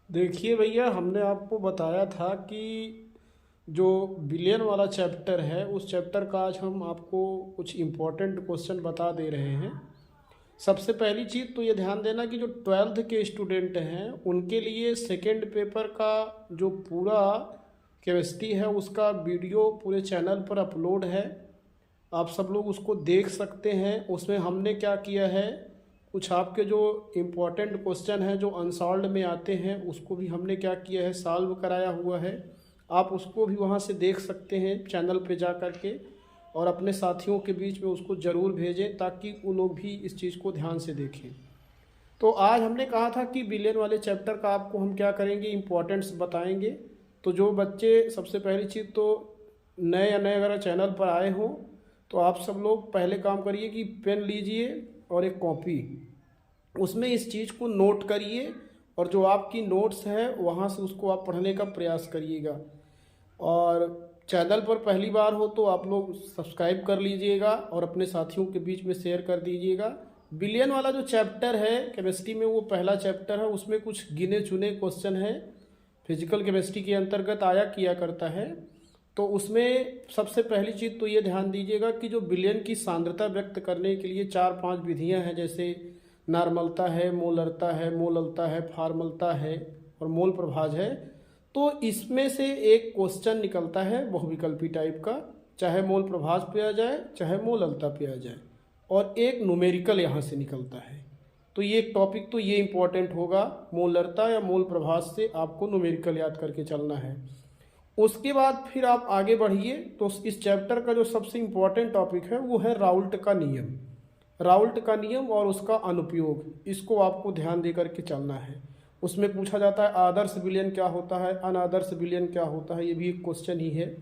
देखिए भैया, हमने आपको बताया था कि जो बिलियन वाला चैप्टर है उस चैप्टर का आज हम आपको कुछ इम्पोर्टेंट क्वेश्चन बता दे रहे हैं। सबसे पहली चीज़ तो ये ध्यान देना कि जो ट्वेल्थ के स्टूडेंट हैं उनके लिए सेकंड पेपर का जो पूरा केमिस्ट्री है उसका वीडियो पूरे चैनल पर अपलोड है। आप सब लोग उसको देख सकते हैं। उसमें हमने क्या किया है, कुछ आपके जो इम्पोर्टेंट क्वेश्चन हैं जो अनसॉल्व्ड में आते हैं उसको भी हमने क्या किया है, सॉल्व कराया हुआ है। आप उसको भी वहाँ से देख सकते हैं चैनल पे जा कर के, और अपने साथियों के बीच में उसको ज़रूर भेजें ताकि वो लोग भी इस चीज़ को ध्यान से देखें। तो आज हमने कहा था कि बिलियन वाले चैप्टर का आपको हम क्या करेंगे, इम्पोर्टेंट्स बताएंगे। तो जो बच्चे, सबसे पहली चीज़ तो नए अगर चैनल पर आए हों तो आप सब लोग पहले काम करिए कि पेन लीजिए और एक कॉपी, उसमें इस चीज़ को नोट करिए और जो आपकी नोट्स है वहाँ से उसको आप पढ़ने का प्रयास करिएगा। और चैनल पर पहली बार हो तो आप लोग सब्सक्राइब कर लीजिएगा और अपने साथियों के बीच में शेयर कर दीजिएगा। बिलियन वाला जो चैप्टर है केमिस्ट्री में, वो पहला चैप्टर है, उसमें कुछ गिने चुने क्वेश्चन हैं, फिजिकल केमिस्ट्री के अंतर्गत आया किया करता है। तो उसमें सबसे पहली चीज़ तो ये ध्यान दीजिएगा कि जो बिलियन की सांद्रता व्यक्त करने के लिए 4-5 विधियां हैं, जैसे नॉर्मलता है, मोलरता है, मोललता है, फार्मलता है और मोल प्रभाज है। तो इसमें से एक क्वेश्चन निकलता है बहुविकल्पी टाइप का, चाहे मोल प्रभाज पे आ जाए चाहे मोललता पे आ जाए, और एक न्यूमेरिकल यहाँ से निकलता है। तो ये एक टॉपिक तो ये इम्पोर्टेंट होगा, मोलरता या मोल प्रभाज से आपको न्यूमेरिकल याद करके चलना है। उसके बाद फिर आप आगे बढ़िए तो इस चैप्टर का जो सबसे इम्पोर्टेंट टॉपिक है वो है राउल्ट का नियम। राउल्ट का नियम और उसका अनुप्रयोग, इसको आपको ध्यान दे करके चलना है। उसमें पूछा जाता है आदर्श विलयन क्या होता है, अनादर्श विलयन क्या होता है, ये भी एक क्वेश्चन ही है।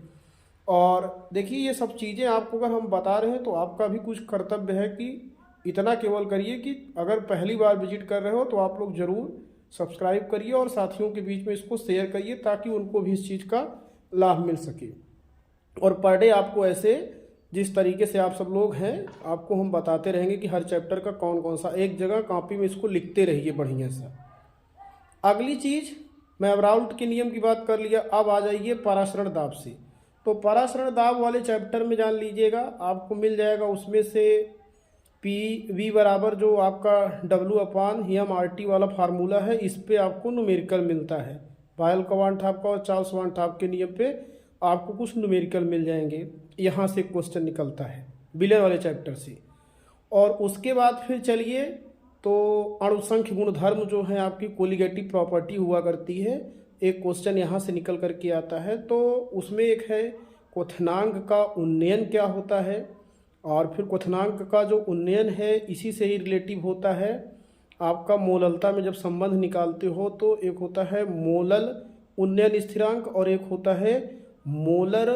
और देखिए ये सब चीज़ें आपको अगर हम बता रहे हैं तो आपका भी कुछ कर्तव्य है कि इतना केवल करिए कि अगर पहली बार विजिट कर रहे हो तो आप लोग ज़रूर सब्सक्राइब करिए और साथियों के बीच में इसको शेयर करिए ताकि उनको भी इस चीज़ का लाभ मिल सके। और पर डे आपको ऐसे, जिस तरीके से आप सब लोग हैं, आपको हम बताते रहेंगे कि हर चैप्टर का कौन कौन सा, एक जगह कॉपी में इसको लिखते रहिए बढ़िया सा। अगली चीज़, मैं अब राउल्ट के नियम की बात कर लिया, अब आ जाइए परासरण दाब से। तो परासरण दाब वाले चैप्टर में जान लीजिएगा, आपको मिल जाएगा उसमें से पी वी बराबर जो आपका W/HM/RT वाला फार्मूला है, इस पे आपको न्यूमेरिकल मिलता है। पायल कवांट-थाप का और चार्ल्स वान-थाप के नियम पे आपको कुछ न्यूमेरिकल मिल जाएंगे। यहाँ से क्वेश्चन निकलता है बिलियन वाले चैप्टर से। और उसके बाद फिर चलिए तो अणुसंख्य गुणधर्म जो है आपकी कोलिगेटिव प्रॉपर्टी हुआ करती है, एक क्वेश्चन यहाँ से निकल करके आता है। तो उसमें एक है क्वथनांक का उन्नयन क्या होता है, और फिर क्वथनांक का जो उन्नयन है इसी से ही रिलेटिव होता है आपका मोललता में जब संबंध निकालते हो, तो एक होता है मोलल उन्नयन स्थिरांक और एक होता है मोलर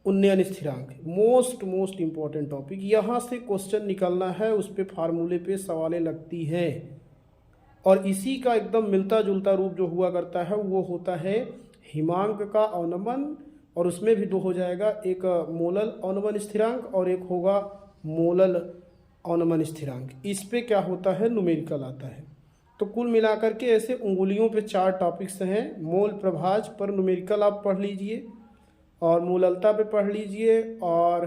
उन्नयन स्थिरांक। मोस्ट इंपॉर्टेंट टॉपिक, यहाँ से क्वेश्चन निकलना है, उस पे फार्मूले पे सवालें लगती हैं। और इसी का एकदम मिलता जुलता रूप जो हुआ करता है वो होता है हिमांक का अवनमन, और उसमें भी दो हो जाएगा, एक मोलल अवनमन स्थिरांक और एक होगा मोलल अवनमन स्थिरांक। इस पे क्या होता है, न्यूमेरिकल आता है। तो कुल मिलाकर के ऐसे उंगलियों पे 4 टॉपिक्स हैं। मोल प्रभाज पर न्यूमेरिकल आप पढ़ लीजिए, और मोललता पे पढ़ लीजिए, और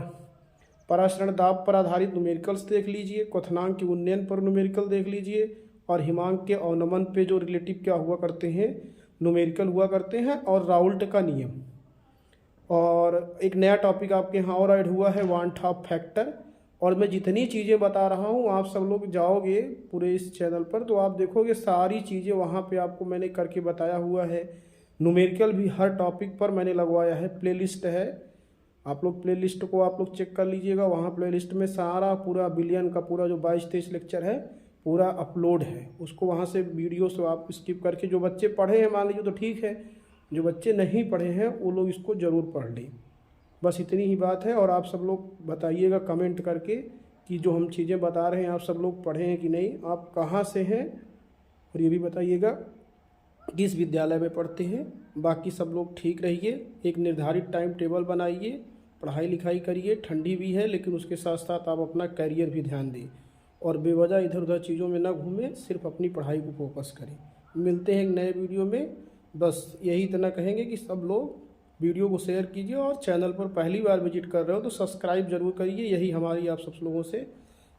परासरण दाब पर आधारित न्यूमेरिकल्स देख लीजिए, क्वथनांक के उन्नयन पर न्यूमेरिकल देख लीजिए, और हिमांक के अवनमन पे जो रिलेटिव क्या हुआ करते हैं, न्यूमेरिकल हुआ करते हैं, और राउल्ट का नियम। और एक नया टॉपिक आपके यहाँ और ऐड हुआ है, वान-थाप फैक्टर। और मैं जितनी चीज़ें बता रहा हूँ, आप सब लोग जाओगे पूरे इस चैनल पर तो आप देखोगे सारी चीज़ें वहाँ पे आपको मैंने करके बताया हुआ है। न्यूमेरिकल भी हर टॉपिक पर मैंने लगवाया है, प्लेलिस्ट है, आप लोग प्लेलिस्ट को आप लोग चेक कर लीजिएगा। वहाँ प्लेलिस्ट में सारा पूरा बिलियन का पूरा जो 22-23 लेक्चर है पूरा अपलोड है, उसको वहाँ से वीडियो से आप स्किप करके, जो बच्चे पढ़े हैं मान लीजिए तो ठीक है, जो बच्चे नहीं पढ़े हैं वो लोग इसको ज़रूर पढ़ लें। बस इतनी ही बात है। और आप सब लोग बताइएगा कमेंट करके कि जो हम चीज़ें बता रहे हैं आप सब लोग पढ़े हैं कि नहीं, आप कहाँ से हैं, और ये भी बताइएगा किस विद्यालय में पढ़ते हैं। बाकी सब लोग ठीक रहिए, एक निर्धारित टाइम टेबल बनाइए, पढ़ाई लिखाई करिए, ठंडी भी है लेकिन उसके साथ साथ आप अपना करियर भी ध्यान दें, और बेवजह इधर उधर चीज़ों में ना घूमें, सिर्फ अपनी पढ़ाई को फोकस करें। मिलते हैं एक नए वीडियो में। बस यही इतना कहेंगे कि सब लोग वीडियो को शेयर कीजिए और चैनल पर पहली बार विजिट कर रहे हो तो सब्सक्राइब जरूर करिए। यही हमारी आप सब लोगों से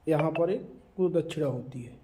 यहाँ पर एक गुरु दक्षिणा होती है।